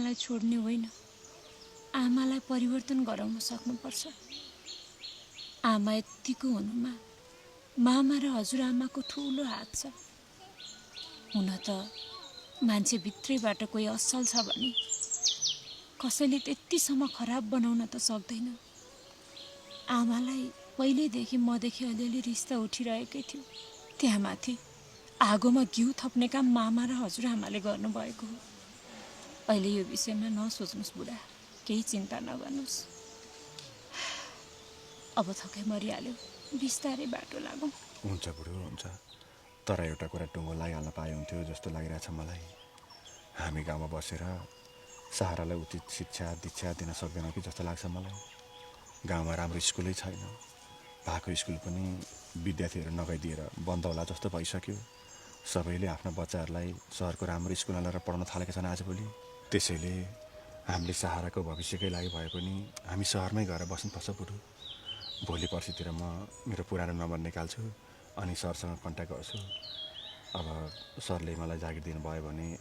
आमालाई छोड्ने होइन, आमालाई परिवर्तन गराउन सक्नुपर्छ। आमा यतिको हुनुमा मामा र हजुरआमाको ठुलो हात छ। हुन त मान्छे भित्रैबाट कोही असल छ भने कसैले त्यतिसम्म खराब बनाउन त सक्दैन। आमालाई पहिल्यैदेखि मदेखि अलिअलि रिस्ता उठिरहेकै थियो। त्यहाँ माथि आगोमा घिउ थप्ने काम मामा र हजुरआमाले गर्नुभएको हो। अहिले यो विषयमा नसोच्नुहोस् बुढा, केही चिन्ता नगर्नुहोस्। अब थकाइ मरिहाल्यो, बिस्तारै बाटो लागौँ। हुन्छ बुढो, हुन्छ। तर एउटा कुरा टुङ्गो लगाइहाल्न पाए हुन्थ्यो जस्तो लागिरहेछ मलाई। हामी गाउँमा बसेर सहारालाई उचित शिक्षा दीक्षा दिन सक्दैनौँ कि जस्तो लाग्छ मलाई। गाउँमा राम्रो स्कुलै छैन, भएको स्कुल पनि विद्यार्थीहरू नगइदिएर बन्द होला जस्तो भइसक्यो। सबैले आफ्ना बच्चाहरूलाई सहरको राम्रो स्कुलमा लगेर पढाउन थालेका छन् आजभोलि। त्यसैले हामीले सहाराको भविष्यकै लागि भए पनि हामी सहरमै गएर बस्नुपर्छ बुढो। भोलि पर्सितिर म मेरो पुरानो नम्बर निकाल्छु अनि सरसँग कन्ट्याक्ट गर्छु। अब सरले मलाई जागिर दिनुभयो भने